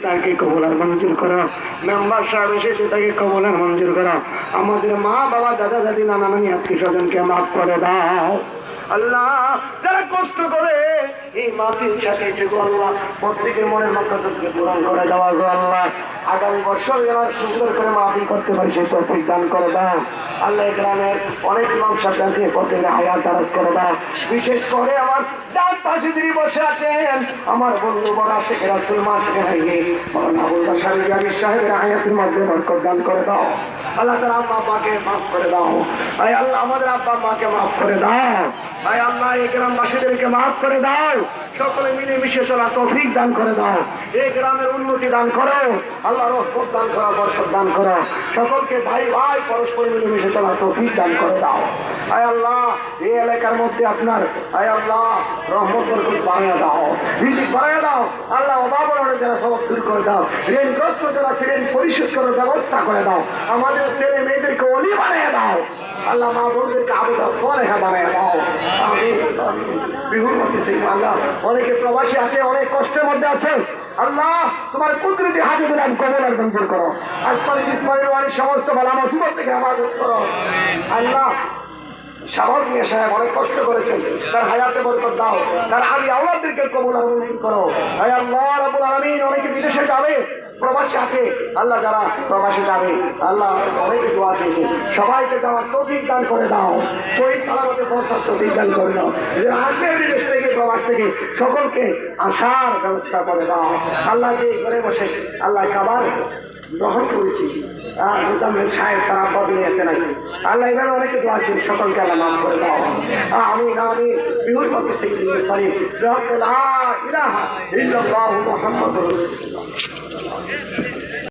তাকে কবুল আর মঞ্জুর করো। মেম্বার সাহেব এসেছে, তাকে কবুল আর মঞ্জুর করো। আমাদের মা বাবা দাদা দাদি নানা নানি আত্মীয় স্বজনকে মাফ করে দাও। আল্লাহ, যারা কষ্ট করে এই মাহফিল সাজিয়েছে গো আল্লাহ, প্রত্যেকের মনের মাকসাদকে পূরণ করে দেওয়া গো আল্লাহ। আগামী বছর যেন সুন্দর করে মাহফিল করতে পারি সেই তৌফিক দান করে দাও আল্লাহ। এই গ্রামের অনেক ইমাম সাহেব আছে, প্রত্যেকে হায়াত দারাজ করে দাও। বিশেষ করে আমার যার পাশে যিনি বসে আছেন, আমার বন্ধু বড় শেখ রাসূল মা থেকে হারিয়ে আবুল বাশার জারি সাহেবের হায়াতের মধ্যে বরকত দান করে দাও আল্লাহ। তার আম্মা আব্বাকে মাফ করে দাও ভাই আল্লাহ। আমাদের আব্বা আম্মাকে মাফ করে দাও ভাই আল্লাহ। এই গ্রামবাসীদেরকে মাফ করে দাও। সকলে মিলে মিশে চলার তৌফিক দান করে দাও। এই গ্রামের উন্নতি দান করো আল্লাহ। রহমত দান করো, বরকত দান করো। সকলকে ভাই ভাই পরস্পর মিলে মিশে চলার তৌফিক দান করে দাও আয় আল্লাহ। এই এলাকার মধ্যে আপনার আয় আল্লাহ রহমত বরকত বাড়িয়ে দাও, রিজিক বাড়িয়ে দাও আল্লাহ। অভাব অনটন যারা সব দূর করে দাও। ঋণগ্রস্ত যারা ঋণ পরিশোধ করার ব্যবস্থা করে দাও। আমাদের ছেলে মেয়েদেরকে ওলি বানিয়ে দাও আল্লাহ। মা বোনদেরকে আবেদা সলেহা বানিয়ে দাও। আমিন বিহুর মধ্যে সেই আল্লাহ। অনেকে প্রবাসী আছে, অনেক কষ্টের মধ্যে আছে আল্লাহ। তোমার কুদরতি হাতে দিলাম, কবুল আর মঞ্জুর করো। আসমানি ইসমাইল ওয়ালি সমস্ত বালা মুসিবত থেকে হেফাজত করো আল্লাহ। শাহবাজ মিয়া সাহেব অনেক কষ্ট করেছেন, তার হায়াতে বরকত দাও। তার আলী আওলাদদেরকে কবুল আর মঞ্জুর করো হে আল্লাহ রাব্বুল আলামিন। অনেকে বিদেশে যাবে, প্রবাসী আছে আল্লাহ, যারা প্রবাসী যাবে আল্লাহ, অনেকে দোয়া চেয়েছে, সবাইকে যাওয়ার তৌফিক দান করে দাও। সহি সালামতে পৌঁছার তৌফিক দান করে দাও। যারা আসবে বিদেশ থেকে প্রবাস থেকে সকলকে আসার ব্যবস্থা করে দাও আল্লাহ। যে ঘরে বসে আল্লাহ খাবার গ্রহণ করেছি মুজাম্মেল সাহেব, তারা বদলে যেতে নাকি আল্লাহ, এখানে অনেকে দোয়া আছে, সকলকে আল্লাহ মাফ করে দাও। আমি বিহুর পথে সেই সারিফ লা ইলাহা ইল্লাল্লাহু মুহাম্মাদুর রাসূলুল্লাহ।